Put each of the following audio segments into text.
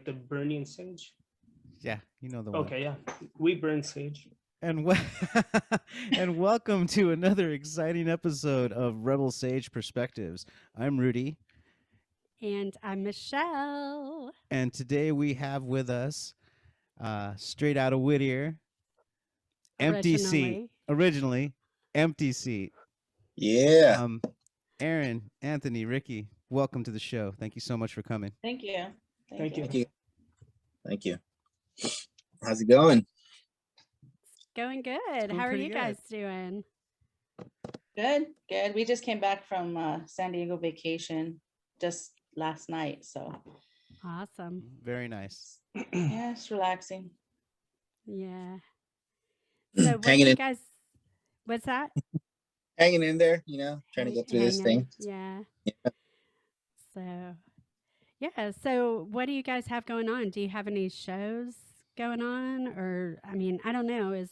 the burning sage? Yeah, you know the one. Okay, yeah. We burn sage. And and welcome to another exciting episode of Rebel Sage Perspectives. I'm Rudy, And I'm Michelle. and today we have with us, straight out of Whittier, empty seat. Originally. Originally, empty seat. Yeah. Erin, Anthony, Rickey, welcome to the show. Thank you so much for coming. Thank you. Thank you. Thank you. Thank you. How's it going? Going good. going How are pretty you good. guys doing? Good, good. We just came back from San Diego vacation just last night. So Awesome. Very nice. yeah, it's relaxing. Yeah. So what do Hanging you in, guys what's that? hanging in there, trying to get through this Hanging. thing. Yeah. Yeah. So yeah. So what do you guys have going on? Do you have any shows going on? Or I mean, I don't know. Is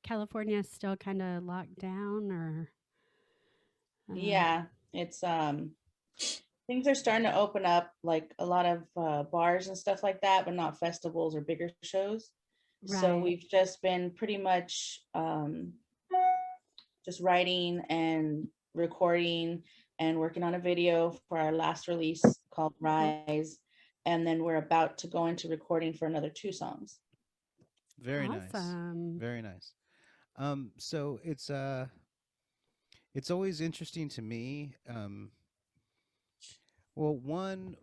California still kind of locked down or Yeah, it's things are starting to open up, like a lot of bars and stuff like that, but not festivals or bigger shows. So Right. we've just been pretty much just writing and recording and working on a video for our last release called Rise. And then we're about to go into recording for another 2 songs. Very nice. Awesome. Very nice. So it's always interesting to me. Well, one,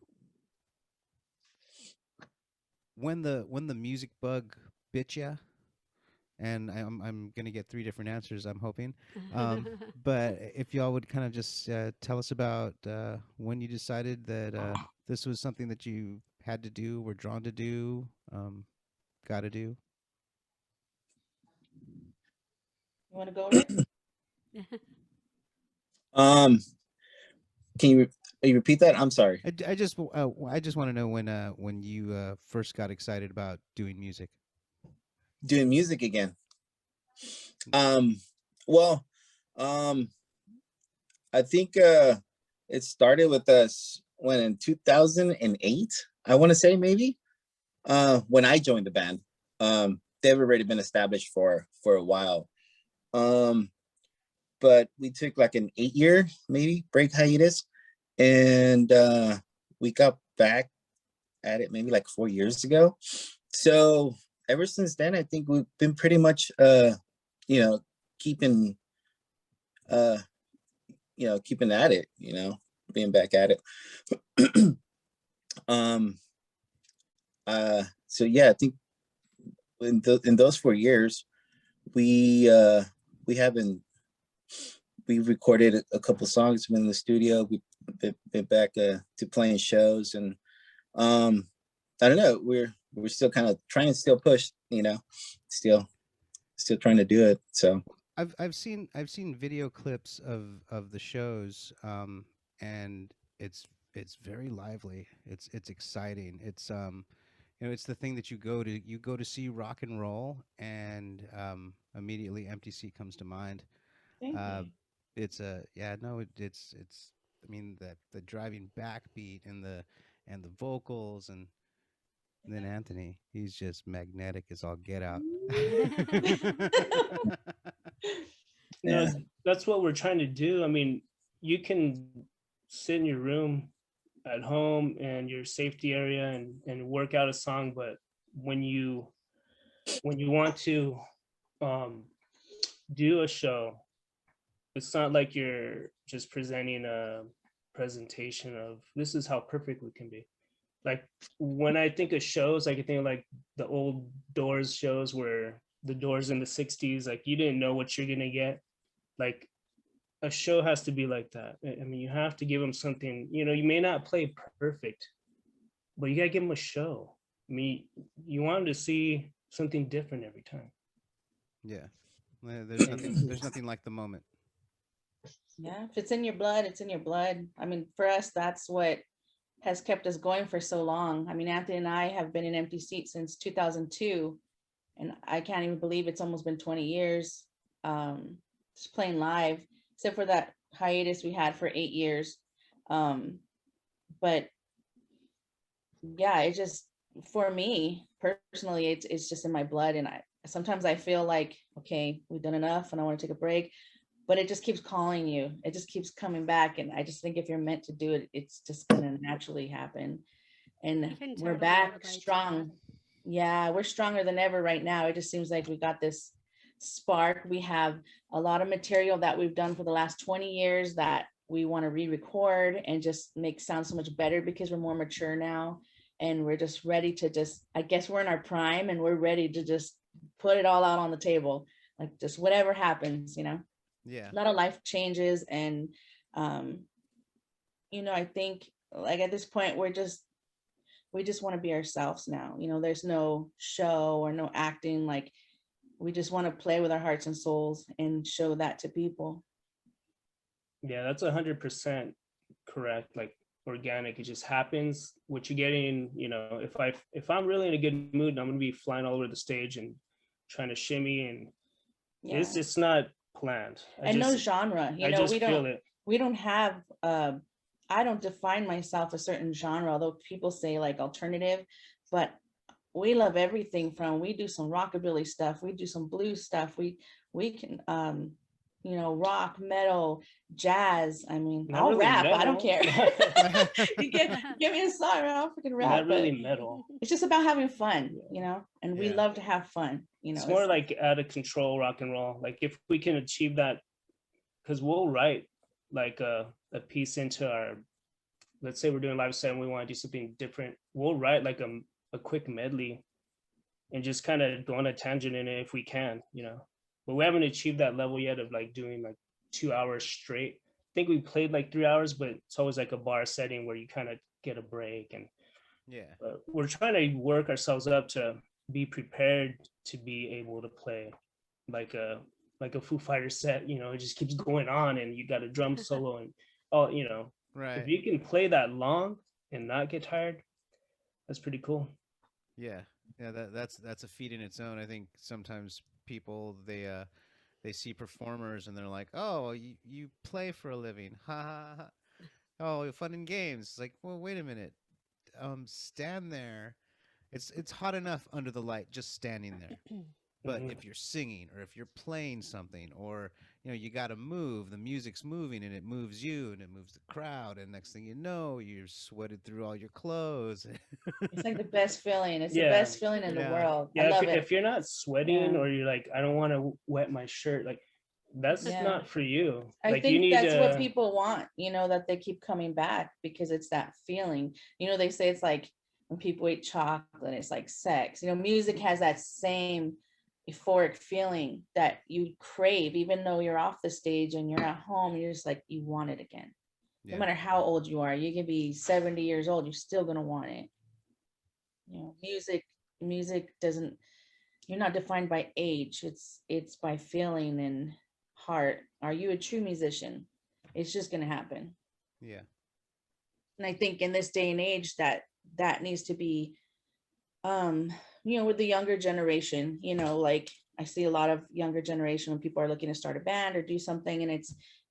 when the music bug bit ya, and I'm gonna get 3 different answers, I'm hoping. But if y'all would kind of just tell us about when you decided that this was something that you had to do, were drawn to do, got to do. You want to go, Rick? Can you repeat that? I'm sorry. I just want to know when you first got excited about doing music. Doing music again. Well, I think it started with us when in 2008, I want to say maybe, when I joined the band. They've already been established for a while. But we took like an 8-year maybe break hiatus, and we got back at it maybe like 4 years ago. So ever since then, I think we've been pretty much keeping keeping at it, being back at it. So yeah, I think in those 4 years, we recorded a couple songs, been in the studio, we've been back to playing shows, and I don't know, we're still kind of trying to still push, still trying to do it. So I've seen video clips of the shows, and it's very lively. It's exciting. It's it's the thing that you go to see rock and roll, and immediately Empty Seat comes to mind. Thank you. It's it's I mean, the driving backbeat and the vocals, and then Anthony, he's just magnetic as all get out. No, Yeah. that's what we're trying to do. I mean, you can sit in your room at home and your safety area and work out a song, but when you want to do a show, it's not like you're just presenting a presentation of this is how perfect we can be. Like when I think of shows, I can think of like the old Doors shows where the Doors in the 60s, like you didn't know what you're gonna get. Like a show has to be like that. I mean, you have to give them something, you may not play perfect, but you gotta give them a show. I mean, you want them to see something different every time. Yeah, there's nothing like the moment. Yeah, if it's in your blood, it's in your blood. I mean, for us, that's what has kept us going for so long. I mean, Anthony and I have been in Empty Seat since 2002, and I can't even believe it's almost been 20 years just playing live, except for that hiatus we had for 8 years. But yeah, for me personally, it's just in my blood. And I sometimes I feel like, okay, we've done enough and I want to take a break, but it just keeps calling you. It just keeps coming back. And I just think if you're meant to do it, it's just gonna naturally happen. I And can we're totally back relate to that. strong. Yeah, we're stronger than ever right now. It just seems like we got this spark. We have a lot of material that we've done for the last 20 years that we want to re-record and just make sound so much better because we're more mature now. And we're just ready to just, I guess we're in our prime and we're ready to just put it all out on the table. Like just whatever happens, you know, Yeah. a lot of life changes. And, um, you know, I think like at this point, we just want to be ourselves now. You know, there's no show or no acting. Like we just want to play with our hearts and souls and show that to people. Yeah, that's 100% correct. Like organic, it just happens. What you're getting, you know, if I'm really in a good mood, I'm gonna be flying all over the stage and trying to shimmy, and Yeah. it's just not planned. And no genre, you I know, just feel it. we don't have, I don't define myself a certain genre, although people say like alternative, but we love everything from, we do some rockabilly stuff, we do some blues stuff, we can, you know, rock, metal, jazz. I mean, Not I'll really rap, I don't metal. care. You give me a song, I'll freaking rap. Not really But metal. it's just about having fun, you know, and we Yeah. love to have fun, you know. It's more like out of control rock and roll. Like if we can achieve that, because we'll write like a piece into our, let's say we're doing live set and we want to do something different, we'll write like a quick medley and just kind of go on a tangent in it if we can, you know. But we haven't achieved that level yet of like doing like 2 hours straight. I think we played like 3 hours, but it's always like a bar setting where you kind of get a break. And Yeah. we're trying to work ourselves up to be prepared to be able to play like a Foo Fighter set, you know. It just keeps going on and you got a drum solo and all, you know. Right. If you can play that long and not get tired, that's pretty cool. Yeah. Yeah, that's a feat in its own. I think sometimes people they see performers and they're like, "Oh, you play for a living." Ha ha ha. Oh, fun and games. It's like, "Well, wait a minute. Stand there. It's hot enough under the light just standing there. But Mhm. if you're singing or if you're playing something or you got to move, the music's moving and it moves you and it moves the crowd and next thing you know, you're sweated through all your clothes." It's like the best feeling. It's the Yeah. best feeling in the Yeah. world. I Yeah, love it. if you're not sweating Yeah. or you're like, I don't want to wet my shirt, like that's Yeah. not for you. I Like you think need that's what to, people want, you know, that they keep coming back because it's that feeling. You know, they say it's like when people eat chocolate, it's like sex. You know, music has that same euphoric feeling that you crave, even though you're off the stage and you're at home, you're just like, you want it again. No Yeah. matter how old you are, you can be 70 years old, you're still gonna want it. You know, music doesn't, you're not defined by age. It's by feeling and heart. Are you a true musician? It's just going to happen. Yeah. And I think in this day and age that needs to be, you know, with the younger generation, you know, like I see a lot of younger generation when people are looking to start a band or do something and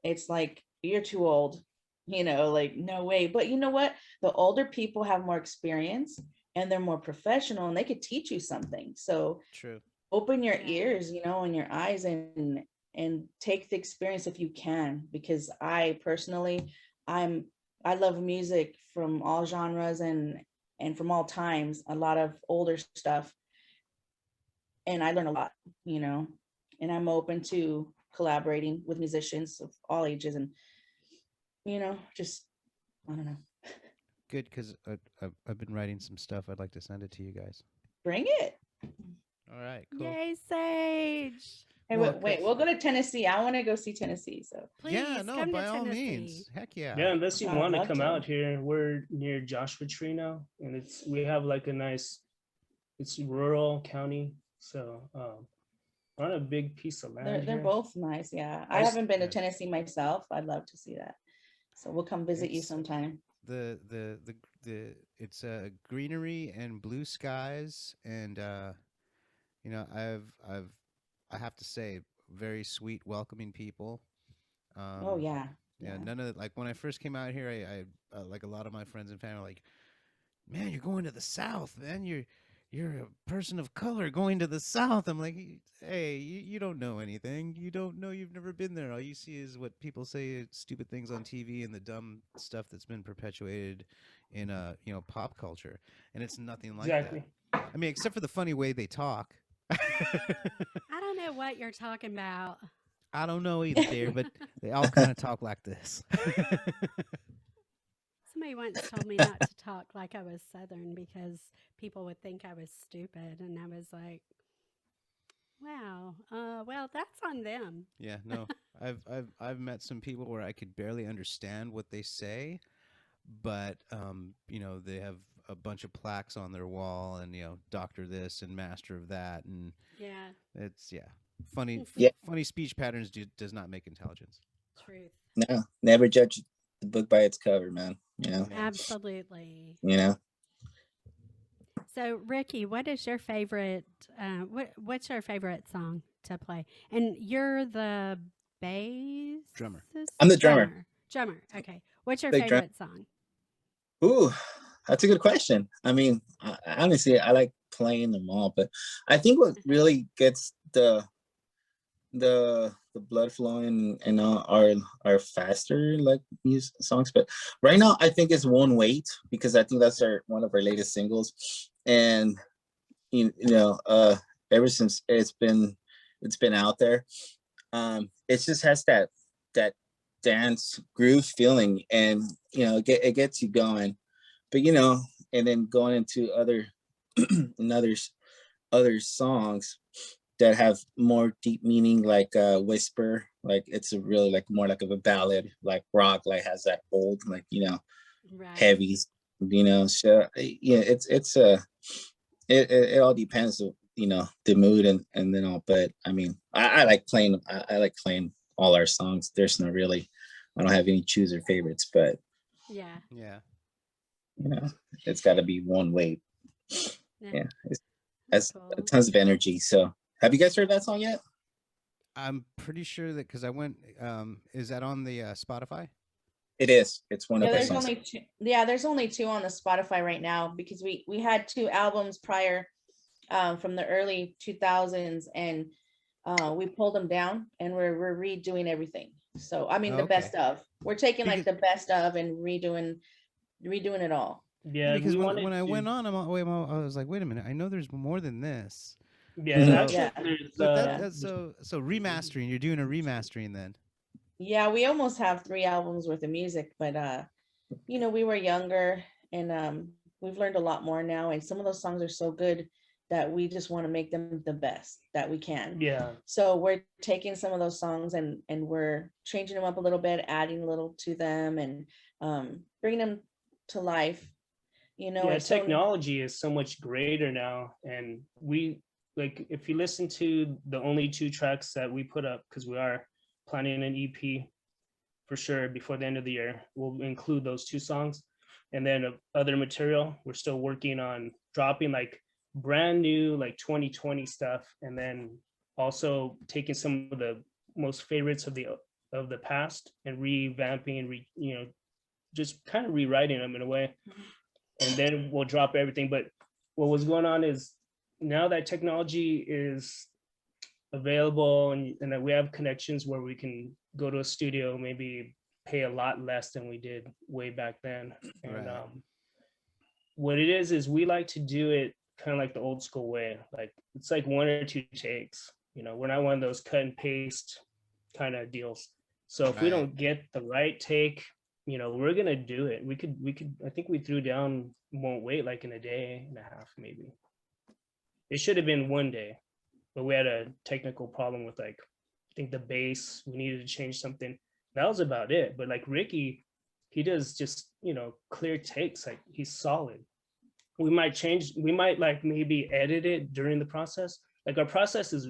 it's like, you're too old, you know, like no way. But you know what, the older people have more experience and they're more professional and they could teach you something. So True. open your Yeah. ears, you know, and your eyes and take the experience if you can, because I personally, I love music from all genres and from all times, a lot of older stuff, and I learn a lot, you know, and I'm open to collaborating with musicians of all ages and, you know, just, I don't know, Good, because I've been writing some stuff. I'd like to send it to you guys. bring it. All right, cool. Yay, Sage! Hey, Well, wait, we'll go to Tennessee. I want to go see Tennessee. So Please Yeah, no, come by to all Tennessee. means. Heck yeah. yeah, unless you I'd want to love come to. out here, we're near Joshua Tree now, and we have like a nice, it's rural county, so we're on a big piece of land they're here. both nice. Yeah, I I s- haven't been to Nice. Tennessee myself. I'd love to see that. So we'll come visit you It's- sometime. The it's greenery and blue skies and I have to say very sweet welcoming people. Oh yeah, Yeah, yeah. none of like when I first came out here, I like a lot of my friends and family like man, you're going to the South, man. You're a person of color going to the South. I'm like, hey, you don't know anything. You don't know. You've never been there. All you see is what people say, stupid things on TV, and the dumb stuff that's been perpetuated in pop culture, and it's nothing like Exactly. that. I mean, except for the funny way they talk. I don't know what you're talking about. I don't know either, dear, but they all kind of talk like this. Somebody once told me not to talk like I was Southern because people would think I was stupid, and I was like, "Wow, well, that's on them." Yeah, no, I've met some people where I could barely understand what they say, but they have a bunch of plaques on their wall, and doctor this and master of that, and Yeah, it's funny. Yeah. Funny speech patterns does not make intelligence. truth. No, never judge the book by its cover, man. Yeah. Absolutely. You know. So, Ricky, what is your favorite? What's your favorite song to play? And you're the bass Drummer. I'm the drummer. Drummer. Okay. What's your Big drum. favorite song? Ooh, that's a good question. I mean, honestly, I like playing them all, but I think what really gets the blood flowing and all are faster like music songs. But right now, I think it's Won't Wait, because I think that's one of our latest singles, and ever since it's been out there, it just has that dance groove feeling, and it gets you going. But and then going into other other songs that have more deep meaning, like Whisper, like it's a really like more like of a ballad, like rock, like has that old like Right. heavies, so it all depends on the mood and then all. But I mean, I like playing I like playing all our songs. There's no really, I don't have any chooser favorites, but Yeah. it's got to be One Way. Yeah, it has Cool. tons of energy. So have you guys heard that song yet? I'm pretty sure that because I went. Is that on the Spotify? It is. It's one Yeah, of our there's songs. only two. Yeah, there's only two on the Spotify right now, because we had two albums prior, from the early 2000s, and we pulled them down, and we're redoing everything. So I mean, the Okay. best of. We're taking like Because- the best of and redoing it all. Yeah, because we when wanted I to- went on, I was like, wait a minute, I know there's more than this. Yeah, Mhm. actually, Yeah. there's, But Yeah. that's so remastering. You're doing a remastering then. Yeah, we almost have 3 albums worth of music, but we were younger, and we've learned a lot more now, and some of those songs are so good that we just want to make them the best that we can. yeah, So we're taking some of those songs and we're changing them up a little bit, adding a little to them, and bringing them to life. yeah. and so- Technology is so much greater now, and we like if you listen to the only 2 tracks that we put up, because we are planning an EP for sure before the end of the year. We'll include those 2 songs, and then other material. We're still working on dropping like brand new like 2020 stuff, and then also taking some of the most favorites of the past and revamping and just kind of rewriting them in a way, and then we'll drop everything. But what was going on is now that technology is available, and that we have connections where we can go to a studio, maybe pay a lot less than we did way back then. And Right. what it is we like to do it kind of like the old school way. Like it's like 1 or 2 takes. We're not one of those cut and paste kind of deals. So if we Right. don't get the right take, we're gonna do it. We could. I think we threw down Won't Wait like in a day and a half, maybe. It should have been 1 day, but we had a technical problem with I think the bass. We needed to change something. That was about it. But like Ricky, he does just clear takes. Like he's solid. We might like maybe edit it during the process. Like our process is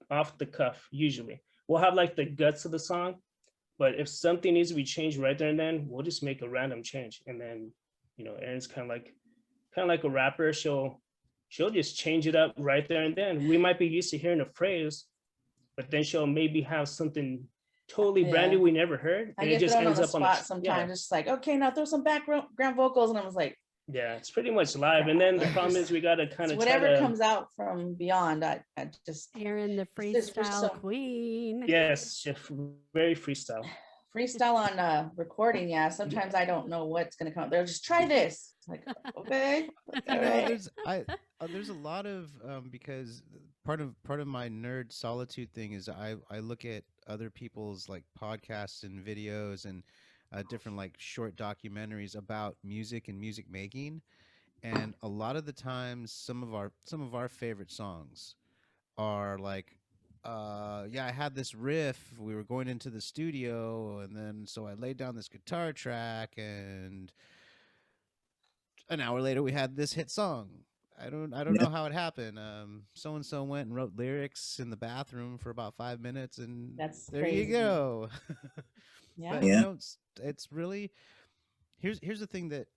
off the cuff usually. We'll have like the guts of the song, but if something needs to be changed right there and then, we'll just make a random change. And then Erin's kind of like a rapper. She'll just change it up right there and then. We might be used to hearing a phrase, but then she'll maybe have something totally brand new Yeah. we never heard, I and get it just thrown on ends the up on spot the sometimes. It's like, okay, now throw some background vocals, and I was like, Yeah, it's pretty much live. And then the problem is we got to kind It's of try whatever to, comes out from beyond. I just Erin, the it's just- we're freestyle so- queen. yes, very freestyle. freestyle on recording. Yeah, sometimes I don't know what's gonna come up. They'll just try this. Like, okay, all right. There's a lot of because part of my nerd solitude thing is I look at other people's like podcasts and videos and different like short documentaries about music and music making, and a lot of the times some of our favorite songs are like yeah, I had this riff, we were going into the studio, and then so I laid down this guitar track, and an hour later we had this hit song. I don't know how it happened. So and so went and wrote lyrics in the bathroom for about 5 minutes, and That's there crazy. you go. Yeah. But Yeah. it's really, here's the thing that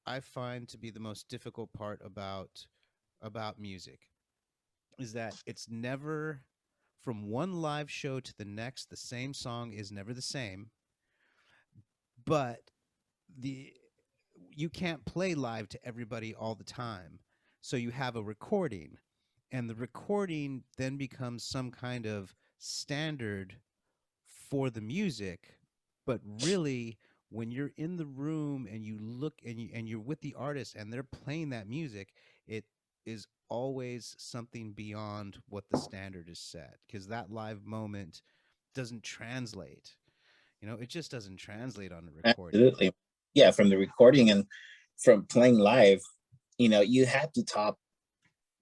I find to be the most difficult part about music is that it's never, from one live show to the next, the same song is never the same. But you can't play live to everybody all the time. So you have a recording, and the recording then becomes some kind of standard for the music. But really, when you're in the room and you look and you're with the artist and they're playing that music, it is always something beyond what the standard is set, because that live moment doesn't translate. It just doesn't translate on a recording. Absolutely. Yeah, from the recording and from playing live, you have to top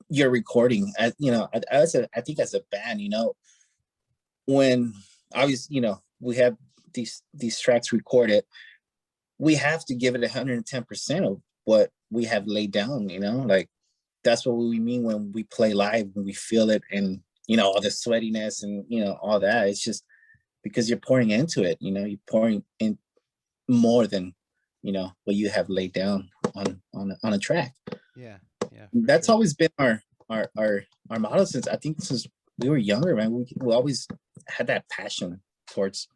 your recording. I think as a band, when obviously, we have these tracks recorded, we have to give it 110% of what we have laid down, like that's what we mean when we play live, when we feel it, and all the sweatiness and all that. It's just because you're pouring into it, you're pouring in more than what you have laid down on a track. Yeah, That's sure. always been our model since we were younger, man. We always had that passion towards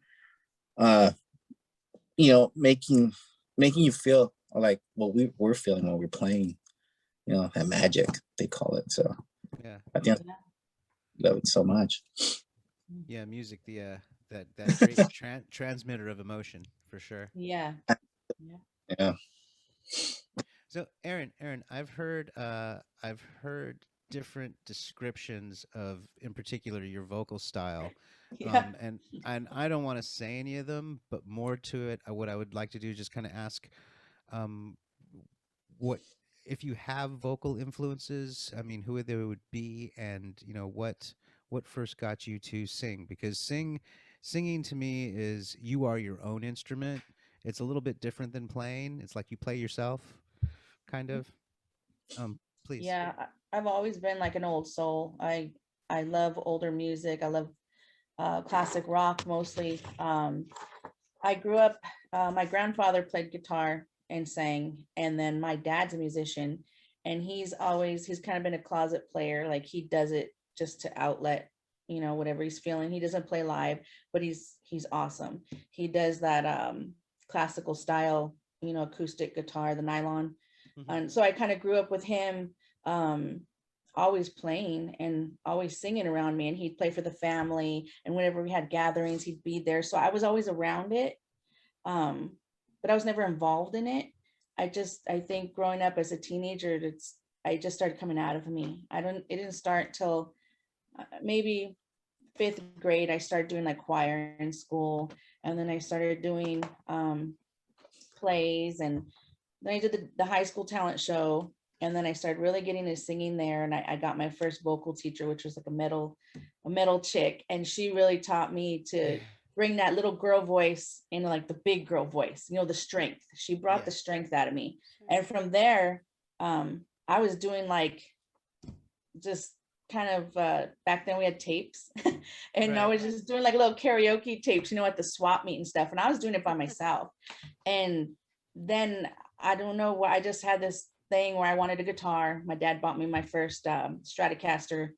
making you feel like what we're feeling when we're playing, that magic they call it. So Yeah, I think I love it so much. yeah, music, that great transmitter of emotion, for sure. Yeah. Yeah. So Erin, I've heard different descriptions of, in particular, your vocal style. Yeah. And I don't want to say any of them, but more to it, what I would like to do is just kind of ask, what if you have vocal influences? I mean, who they would be, and what first got you to sing? Because singing to me is, you are your own instrument. It's a little bit different than playing. It's like you play yourself, kind of. Please. Yeah, I've always been like an old soul. I love older music. I love classic rock mostly. I grew up, my grandfather played guitar and sang, and then my dad's a musician, and he's kind of been a closet player. Like, he does it just to outlet, whatever he's feeling. He doesn't play live, but he's awesome. He does that classical style, acoustic guitar, the nylon. Mm-hmm. And so I kind of grew up with him, always playing and always singing around me, and he'd play for the family, and whenever we had gatherings, he'd be there. So I was always around it, but I was never involved in it. I think growing up as a teenager, I just started coming out of me. It didn't start till maybe 5th grade. I started doing like choir in school, and then I started doing plays, and then I did the high school talent show, and then I started really getting into singing there. And I got my first vocal teacher, which was like a metal chick, and she really taught me to bring that little girl voice into like the big girl voice, the strength. She brought the strength out of me, and from there, I was doing like just kind of back then we had tapes, and I was just doing like little karaoke tapes, at the swap meet and stuff, and I was doing it by myself. And then I don't know why, I just had this thing where I wanted a guitar. My dad bought me my first Stratocaster,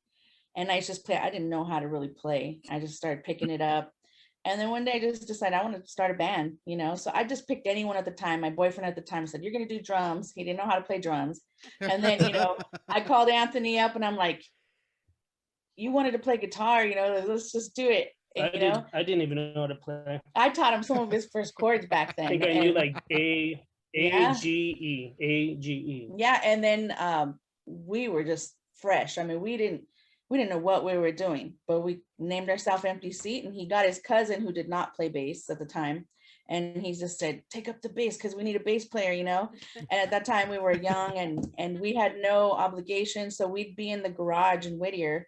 and I just play. I didn't know how to really play. I just started picking it up, And then one day I just decided I want to start a band, you know? So I just picked anyone at the time. My boyfriend at the time said, you're going to do drums. He didn't know how to play drums. And then, you know, I called Anthony up and I'm like, you wanted to play guitar, you know, let's just do it. And, I didn't even know how to play. I taught him some of his first chords back then. I think I knew like A Yeah. G E. Yeah. And then we were just fresh. I mean, we didn't know what we were doing, but we named ourselves Empty Seat, and he got his cousin who did not play bass at the time. And he just said, take up the bass because we need a bass player, you know? And at that time we were young and we had no obligation. So we'd be in the garage in Whittier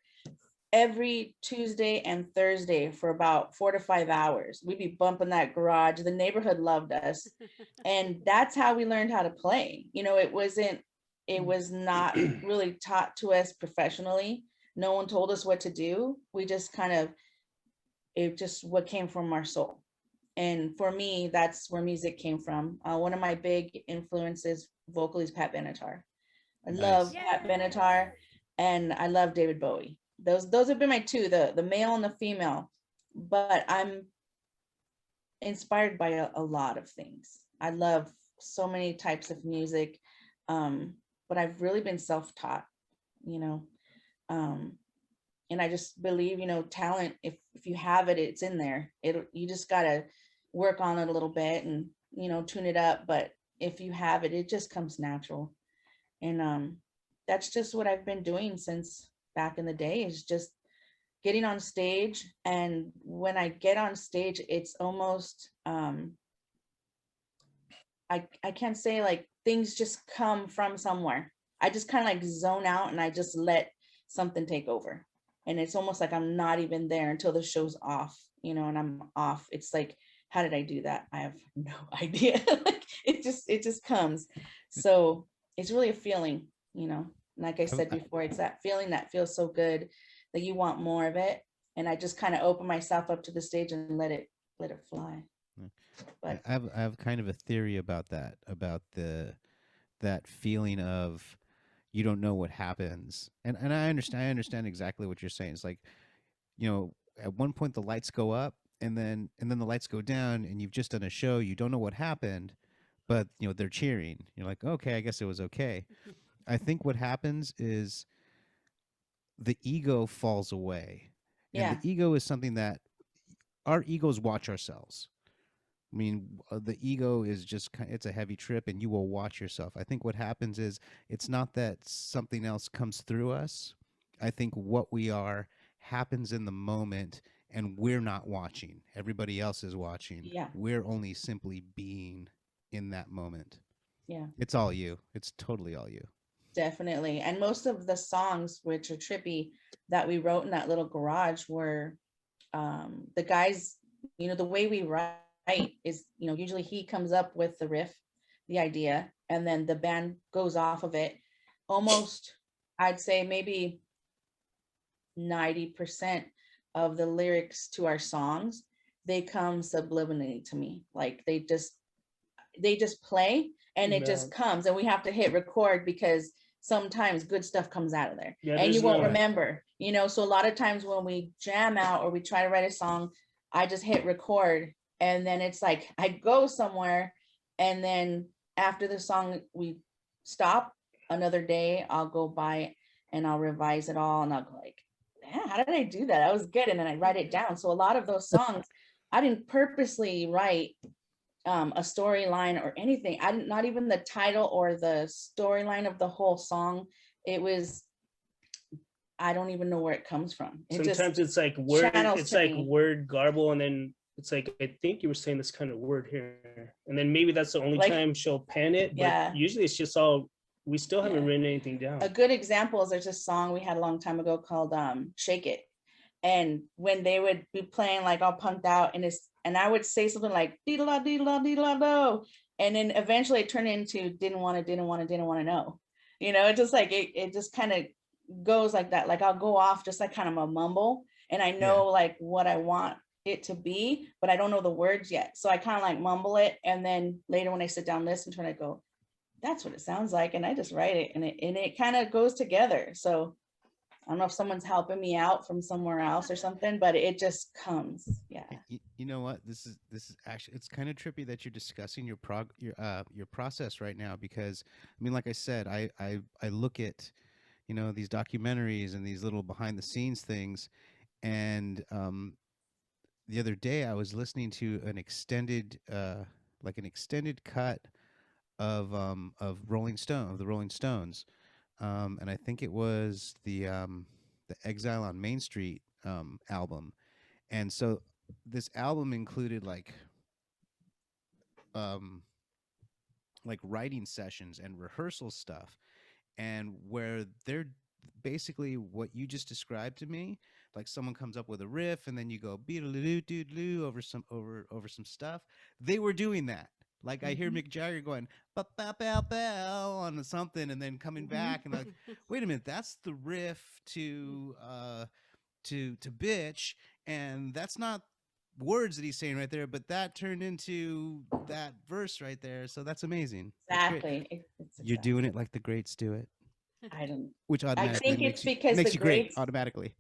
every Tuesday and Thursday for about 4 to 5 hours. We'd be bumping that garage. The neighborhood loved us. And that's how we learned how to play. You know, it was not really taught to us professionally. No one told us what to do. We just it just what came from our soul. And for me, that's where music came from. One of my big influences vocally is Pat Benatar. I love Pat Benatar, and I love David Bowie. Those have been my two, the male and the female. But I'm inspired by a lot of things. I love so many types of music, but I've really been self-taught, you know. And I just believe, you know, talent, if you have it, it's in there. You just gotta work on it a little bit and, you know, tune it up. But if you have it, it just comes natural. And that's just what I've been doing since back in the day, is just getting on stage. And when I get on stage, it's almost I can't say like things just come from somewhere. I just kind of like zone out and I just let something take over. And it's almost like I'm not even there until the show's off, you know, and I'm off. It's like, how did I do that? I have no idea. Like it just comes. So it's really a feeling, you know, like I said before, it's that feeling that feels so good that you want more of it. And I just kind of open myself up to the stage and let it fly. But I have kind of a theory about that, about that feeling of you don't know what happens. And I understand exactly what you're saying. It's like, you know, at one point the lights go up and then the lights go down and you've just done a show, you don't know what happened, but you know, they're cheering. You're like, okay, I guess it was okay. I think what happens is the ego falls away. And the ego is something that our egos watch ourselves. I mean, the ego is just it's a heavy trip and you will watch yourself. I think what happens is it's not that something else comes through us. I think what we are happens in the moment and we're not watching. Everybody else is watching. Yeah. We're only simply being in that moment. Yeah. It's all you. It's totally all you. Definitely. And most of the songs, which are trippy, that we wrote in that little garage were the guys, you know, the way we write is, you know, usually he comes up with the riff, the idea, and then the band goes off of it. Almost, I'd say maybe 90% of the lyrics to our songs, they come subliminally to me. Like they just play and it just comes, and we have to hit record because sometimes good stuff comes out of there, and you won't remember, you know. So a lot of times when we jam out or we try to write a song, I just hit record, and then it's like I go somewhere, and then after the song we stop, another day I'll go by and I'll revise it all, and I'll go like, yeah, how did I do that? That was good. And then I write it down. So a lot of those songs, I didn't purposely write a storyline or anything. I didn't, not even the title or the storyline of the whole song. It was, I don't even know where it comes from. Sometimes it's like word, it's like word garble, and then it's like, I think you were saying this kind of word here, and then maybe that's the only time she'll pen it. But usually it's just all, we still haven't written anything down. A good example is there's a song we had a long time ago called Shake It. And when they would be playing like all punked out, and I would say something like dee-da-la, dee-da-la, dee-da-la, do. And then eventually it turned into didn't want to know. You know, it just like, it just kind of goes like that. Like I'll go off just like kind of a mumble, and I know like what I want it to be, but I don't know the words yet. So I kind of like mumble it. And then later when I sit down, listen to it, I go, that's what it sounds like. And I just write it, and it kind of goes together. So I don't know if someone's helping me out from somewhere else or something, but it just comes. Yeah. You know what? This is actually, it's kind of trippy that you're discussing your process right now, because I mean, like I said, I look at, you know, these documentaries and these little behind the scenes things, and the other day I was listening to an extended like an extended cut of the Rolling Stones, and I think it was the Exile on Main Street album. And so this album included um like writing sessions and rehearsal stuff, and where they're basically what you just described to me, like someone comes up with a riff and then you go beat over some stuff. They were doing that. Like I hear Mhm. Mick Jagger going ba ba ba ba on something and then coming Mhm. back and like, wait a minute, that's the riff to bitch, and that's not words that he's saying right there, but that turned into that verse right there. So that's amazing. That's great. Exactly. It's You're exactly. doing it like the greats do it, I don't. which I automatically think it's because the makes you great greats. automatically.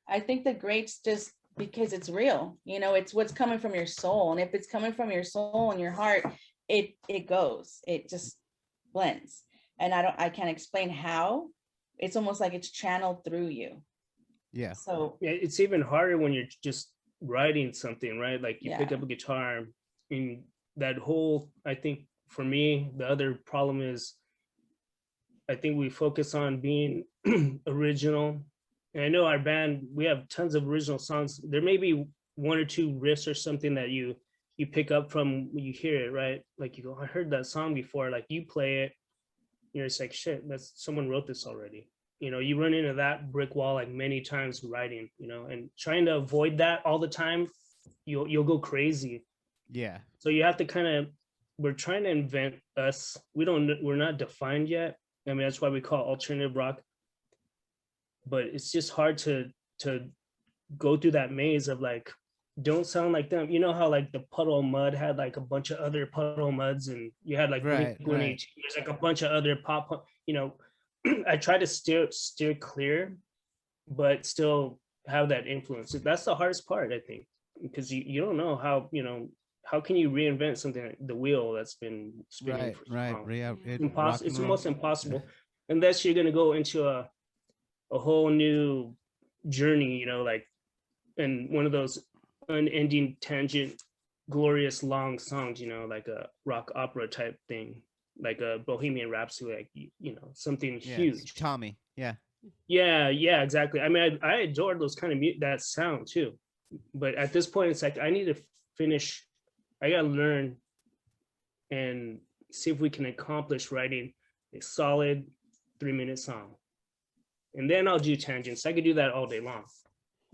I think the greats just because it's real. You know, it's what's coming from your soul, and if it's coming from your soul and your heart, it goes. It just blends. And I can't explain how. It's almost like it's channeled through you. Yeah. So Yeah, it's even harder when you're just writing something, right? Like you pick yeah. up a guitar and that whole, I think for me, the other problem is I think we focus on being original. And I know our band, we have tons of original songs. There may be one or two riffs or something that you pick up from when you hear it, right? Like you go, I heard that song before. Like you play it, you're just like, shit, that's someone wrote this already. You know, you run into that brick wall like many times writing, you know, and trying to avoid that all the time, you'll go crazy. Yeah. So you have to kind of, we're trying to invent us. We're not defined yet. I mean, that's why we call it alternative rock. But it's just hard to go through that maze of like, don't sound like them. You know how like the Puddle of Mud had like a bunch of other Puddle Muds, and you had like Blink Right. 182. There's like a bunch of other pop. You know, I try to steer clear, but still have that influence. That's the hardest part, I think, because you don't know how, you know, how can you reinvent something like the wheel that's been spinning Right. for so Right. long? Yeah. It, Yeah. rock Impossible. and It's roll. almost impossible unless you're gonna go into a whole new journey, you know, like and one of those unending tangent glorious long songs, you know, like a rock opera type thing, like a Bohemian Rhapsody, like you know, something Yeah. It's huge. Tommy. Yeah. Yeah, exactly. I mean, I adore those kind of that sound too, but at this point it's like I need to finish, I gotta learn and see if we can accomplish writing a solid 3-minute song, and then I'll do tangents. I could do that all day long.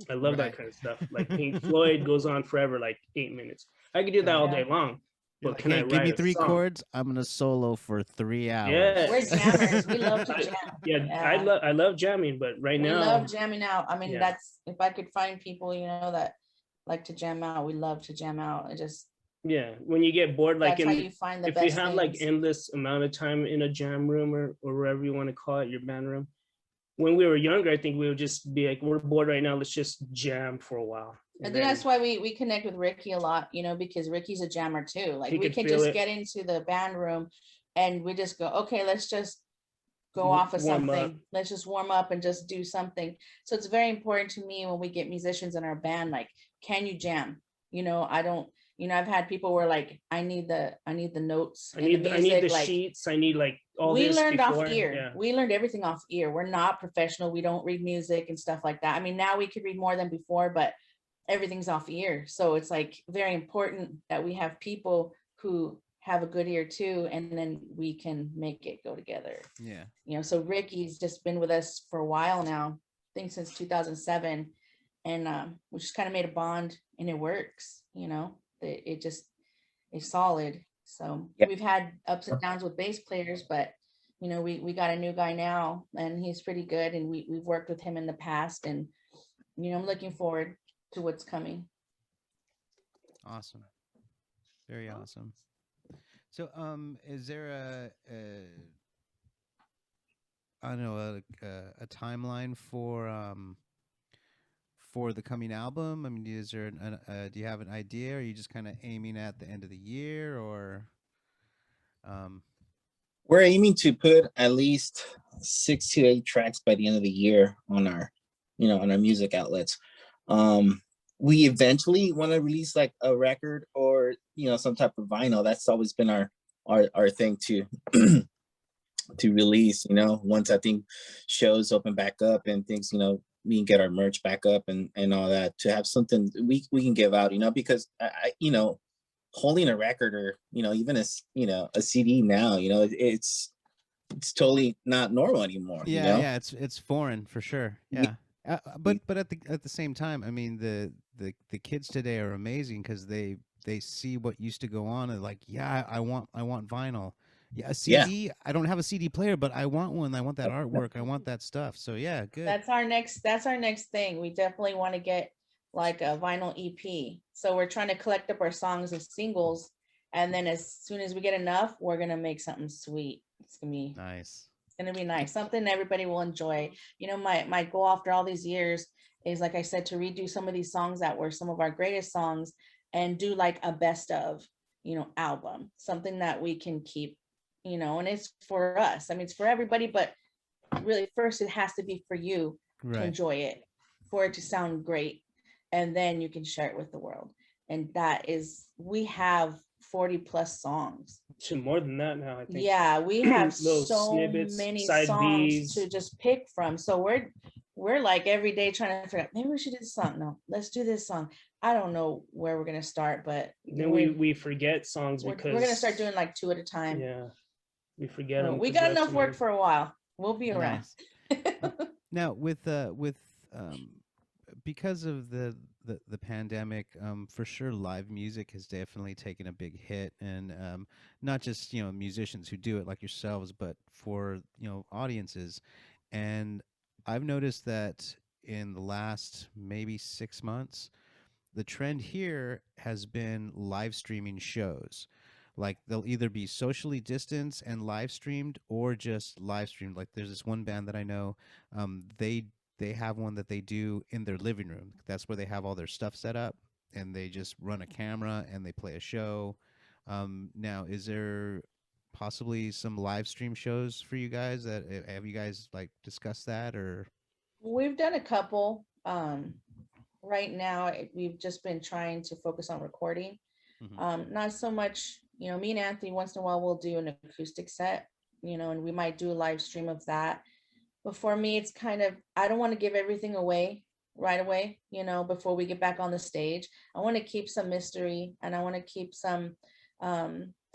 I love that Right. kind of stuff. Like Pink Floyd goes on forever, like 8 minutes. I could do that all Yeah. day long, You're but like, can I hey, give write me a 3 song? chords. I'm gonna solo for 3 hours. Yeah. We're jammers. We love to I- jam. yeah, Yeah. I love jamming, but right We now, love jamming out. I mean, yeah, that's if I could find people, you know, that like to jam out. We love to jam out. It just yeah. When you get bored, like that's how in you find the if you best have like things. endless amount of time in a jam room or wherever you want to call it, your band room. When we were younger, I think we would just be like, we're bored right now. Let's just jam for a while. I And think then that's why we connect with Ricky a lot, you know, because Ricky's a jammer too. Like he we could can feel just it, get into the band room and we just go, okay, let's just go off of warm up. something. Let's just warm up and just do something. So it's very important to me when we get musicians in our band, like, can you jam? You know, I don't, you know, I've had people where like, I need the notes I and need the I need music, the like sheets. I need like all we this learned off before. ear. Yeah. We learned everything off ear. We're not professional. We don't read music and stuff like that. I mean, now we could read more than before, but everything's off ear. So it's like very important that we have people who have a good ear too, and then we can make it go together. Yeah. You know, so Ricky's just been with us for a while now, I think since 2007. And we just kind of made a bond and it works, you know, it just is solid. So Yeah. we've had ups and downs with bass players, but you know, we got a new guy now and he's pretty good. And we've worked with him in the past and, you know, I'm looking forward to what's coming. Awesome. Very awesome. So, is there I don't know, a timeline for the coming album? I mean, is there do you have an idea? Or are you just kind of aiming at the end of the year, or? We're aiming to put at least 6 to 8 tracks by the end of the year on our, on our music outlets. We eventually want to release like a record or, some type of vinyl. That's always been our thing to to release, once I think shows open back up and things, we can get our merch back up and all that, to have something we can give out, because holding a record or even a CD now, it's totally not normal anymore. Yeah, it's foreign for sure. Yeah. But at the same time, I mean, the kids today are amazing because they see what used to go on and like, yeah, I want vinyl. Yeah, a CD. I don't have a CD player, but I want one. I want that artwork. I want that stuff. So yeah, good. That's our next thing. We definitely want to get like a vinyl EP. So we're trying to collect up our songs as singles, and then as soon as we get enough, we're gonna make something sweet. It's gonna be nice. It's gonna be nice, something everybody will enjoy. My goal after all these years is, like I said, to redo some of these songs that were some of our greatest songs and do like a best of, album, something that we can keep, and it's for us. I mean, it's for everybody, but really first it has to be for you to enjoy it, for it to sound great, and then you can share it with the world. And that is, we have 40 plus songs. To more than that now, I think. Yeah, we have Little so snippets, many side songs Bs. to just pick from. So we're like every day trying to figure out, maybe we should do this song. No, let's do this song. I don't know where we're gonna start, but then we forget songs because we're gonna start doing like 2 at a time. Yeah, we forget them. We got enough work for a while. We'll be around. Now with because of the pandemic, for sure live music has definitely taken a big hit, and not just musicians who do it like yourselves, but for audiences. And I've noticed that in the last maybe 6 months, the trend here has been live streaming shows. Like they'll either be socially distanced and live streamed, or just live streamed. Like there's this one band that I know, they have one that they do in their living room. That's where they have all their stuff set up, and they just run a camera and they play a show. Now, is there possibly some live stream shows for you guys? Have you guys like discussed that, or? We've done a couple. Right now, we've just been trying to focus on recording. Not so much, me and Anthony, once in a while, we'll do an acoustic set, and we might do a live stream of that. But for me, it's kind of, I don't want to give everything away right away, before we get back on the stage. I want to keep some mystery, and I want to keep some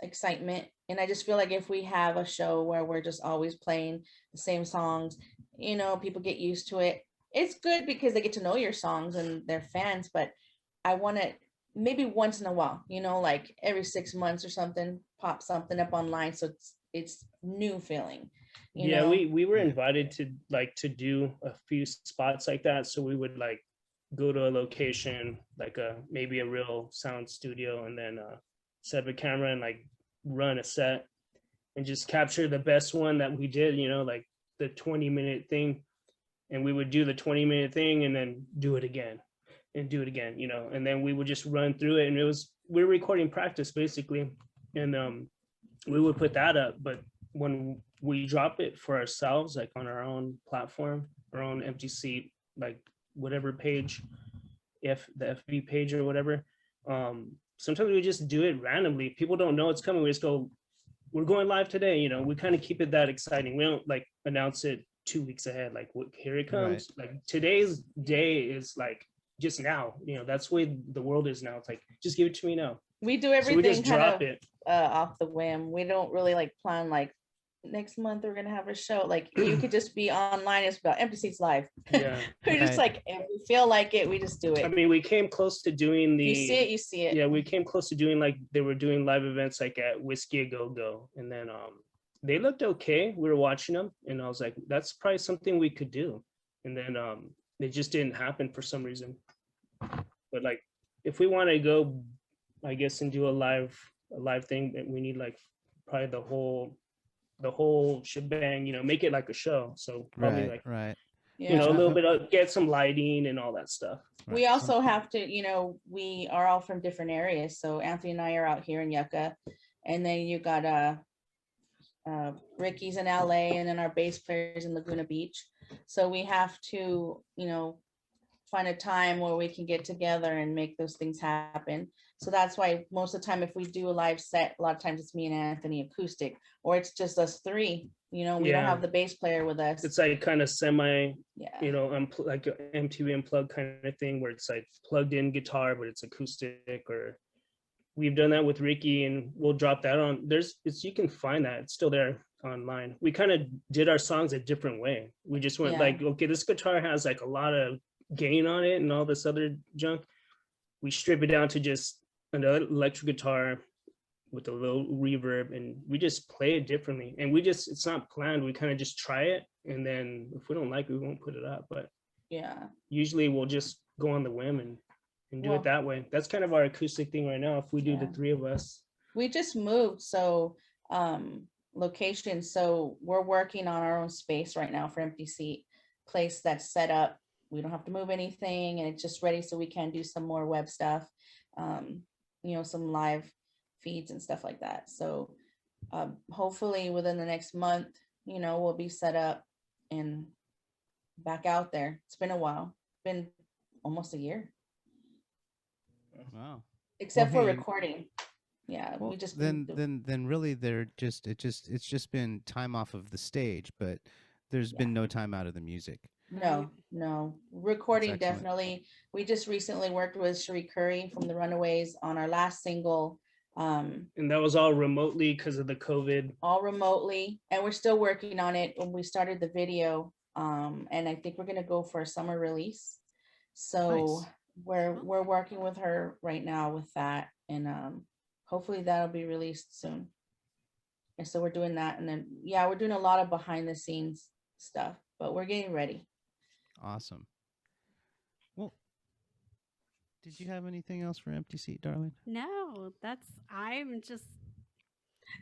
excitement. And I just feel like if we have a show where we're just always playing the same songs, people get used to it. It's good because they get to know your songs and they're fans, but I want to maybe once in a while, like every 6 months or something, pop something up online. So it's new feeling. Yeah, we were invited to do a few spots like that. So we would like go to a location, like maybe a real sound studio, and then set up a camera and like run a set and just capture the best one that we did, like the 20-minute thing. And we would do the 20-minute thing and then do it again and do it again, and then we would just run through it. And we were recording practice basically. And we would put that up. But when we drop it for ourselves, like on our own platform, our own empty seat, like whatever page, if the FB page or whatever, sometimes we just do it randomly. People don't know it's coming. We just go, we're going live today. We kind of keep it that exciting. We don't like announce it 2 weeks ahead, like here it comes. Like today's day is like just now, that's the way the world is now. It's like, just give it to me now. We do everything, so we just drop it off the whim. We don't really like plan like next month we're gonna have a show. Like you could just be online. It's about Empty Seats Live. Yeah. We're just like, if we feel like it, we just do it. I mean, we came close to doing you see it. Yeah, we came close to doing, like, they were doing live events like at Whiskey A Go Go, and then they looked okay. We were watching them, and I was like, that's probably something we could do. And then it just didn't happen for some reason. But like, if we want to go, I guess, and do a live thing, we need like probably the whole shebang, make it like a show. So probably right. You know, a Yeah. little bit of get some lighting and all that stuff. We also have to, we are all from different areas. So Anthony and I are out here in Yucca, and then you got Ricky's in LA, and then our bass players in Laguna Beach. So we have to, find a time where we can get together and make those things happen. So that's why most of the time, if we do a live set, a lot of times it's me and Anthony acoustic, or it's just us three. We don't have the bass player with us. It's like kind of semi, Yeah. like a MTV Unplugged kind of thing, where it's like plugged in guitar, but it's acoustic. Or we've done that with Rickey, and we'll drop that on. You can find that. It's still there online. We kind of did our songs a different way. We just went like, okay, this guitar has like a lot of gain on it and all this other junk. We strip it down to just another electric guitar with a little reverb, and we just play it differently. And it's not planned. We kind of just try it, and then if we don't like it, we won't put it up. But Yeah. usually we'll just go on the whim and do it that way. That's kind of our acoustic thing right now. If we do the three of us. We just moved, so location. So we're working on our own space right now for Empty Seat, place that's set up. We don't have to move anything, and it's just ready so we can do some more web stuff, some live feeds and stuff like that. So hopefully within the next month, we'll be set up and back out there. It's been a while. It's been almost a year. Wow. Except Well, for hey, recording. Yeah, Well, we just then really it's just been time off of the stage, but there's been no time out of the music. No. Recording, That's excellent. definitely. We just recently worked with Cherie Curry from the Runaways on our last single. And that was all remotely because of the COVID. All remotely, and we're still working on it. When we started the video, and I think we're gonna go for a summer release. So Nice. we're working with her right now with that, and hopefully that'll be released soon. And so we're doing that, and then we're doing a lot of behind the scenes stuff, but we're getting ready. Awesome. Well, did you have anything else for Empty Seat, darling? No, I'm just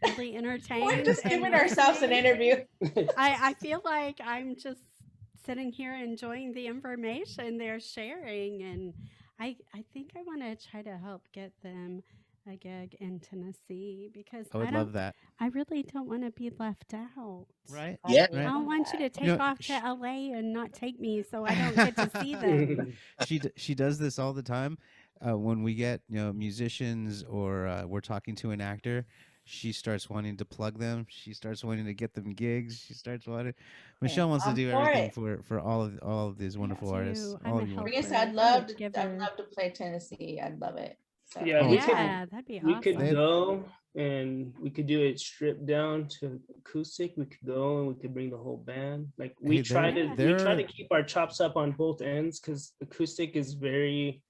really entertained. We're just and giving ourselves an listening. interview. I feel like I'm just sitting here enjoying the information they're sharing, and I think I want to try to help get them a gig in Tennessee, because I would love that. I really don't want to be left out. Right? Yeah. I don't want you to take You know, off to LA and not take me, so I don't get to see them. She does this all the time. When we get musicians or we're talking to an actor, she starts wanting to plug them. She starts wanting to get them gigs. She starts wanting. Michelle wants to I'm do for everything it. for all of these wonderful artists. I'm All a of you helper. wonderful- Yes, I'd I'm love a to. giver. I'd love to play Tennessee. I'd love it. So. Yeah, Oh, we That'd be we could awesome. go and we could do it stripped down to acoustic. We could go and we could bring the whole band. Like we Hey, try they're- to keep our chops up on both ends, because acoustic is very,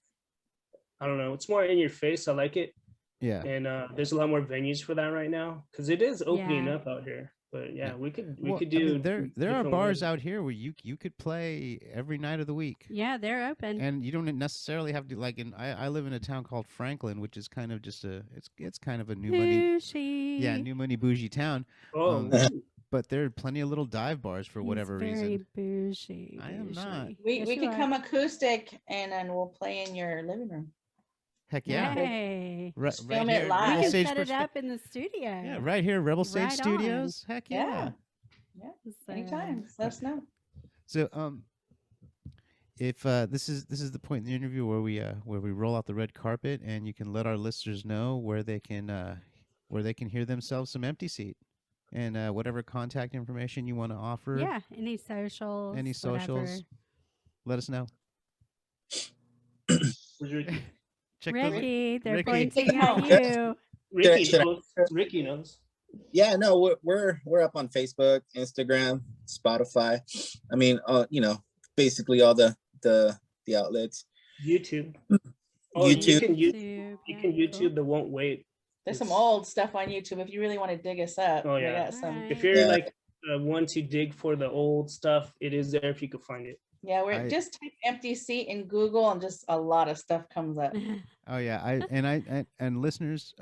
I don't know, it's more in your face. I like it. Yeah. And there's a lot more venues for that right now, because it is opening Yeah. up out here. But Yeah. we could Well, could I do mean, there are different bars ways. out here where you could play every night of the week. Yeah, they're open. And you don't necessarily have to I live in a town called Franklin, which is kind of just it's kind of a new money new money bougie town. Oh, But there are plenty of little dive bars for whatever Very reason. bougie. I am not. bougie. We Yes, we you could are. come acoustic, and then we'll play in your living room. Heck yeah. Yay. Right, Just film it live. We Rebel can Stage set it Perspe- up in the studio. Yeah, right here, Rebel Stage Right on. Studios. Heck yeah. Yeah. So, Anytime. Let us know. So if this is the point in the interview where we roll out the red carpet and you can let our listeners know where they can hear themselves some Empty Seat, and whatever contact information you want to offer. Yeah, any socials. Any socials, whatever. let us know. Check those. Rickey, they're Rickey. pointing at you. Rickey Should I- knows. Rickey knows. Yeah, no, we're up on Facebook, Instagram, Spotify. I mean, basically all the outlets. YouTube. Oh, you YouTube. can you Yeah, can cool. YouTube the won't wait. There's some It's- old stuff on YouTube if you really want to dig us up. Oh, We yeah. got some. Alright. If you're Yeah. like one to dig for the old stuff, it is there if you could find it. Yeah, we're just type empty seat in Google, and just a lot of stuff comes up. Oh yeah, and listeners,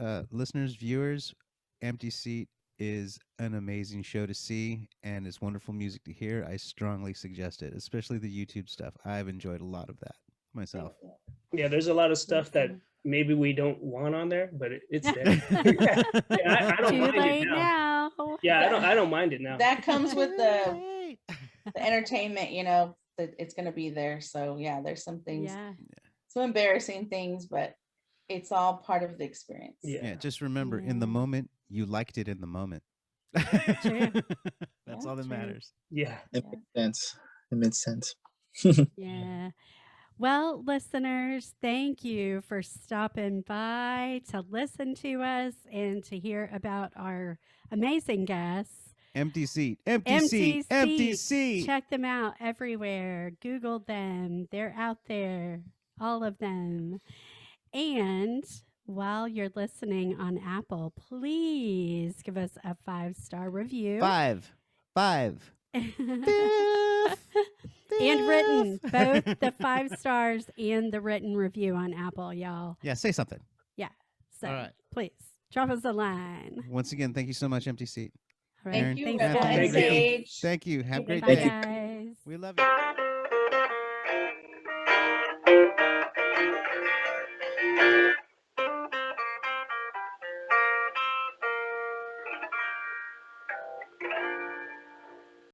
viewers, Empty Seat is an amazing show to see, and it's wonderful music to hear. I strongly suggest it, especially the YouTube stuff. I've enjoyed a lot of that myself. Yeah, there's a lot of stuff that Awesome. maybe we don't want on there, but it's there. Yeah, I don't Too mind it late now. now. Yeah, I don't mind it now. That comes with the Right. entertainment, you know, that it's gonna be there. So yeah, there's some things, Yeah. some embarrassing things, but it's all part of the experience. Yeah. Yeah, just remember, in the Yeah. moment, you liked it in the moment. True. That's Yeah, all that true. matters. Yeah. It makes sense. It makes sense. Yeah. Well, listeners, thank you for stopping by to listen to us and to hear about our amazing guests. Empty seat, empty Empty seat, empty seats. seat. Check them out everywhere. Google them. They're out there, all of them. And while you're listening on Apple, please give us a 5-star review. Five. And written, both the 5 stars and the written review on Apple, y'all. Yeah, say something. Yeah. So All right. please drop us a line. Once again, thank you so much, Empty Seat. All Thank right. you, Thanks, Rebel guys. and Thank you. Sage. Thank you. Have a great Bye, day. you. guys. We love you.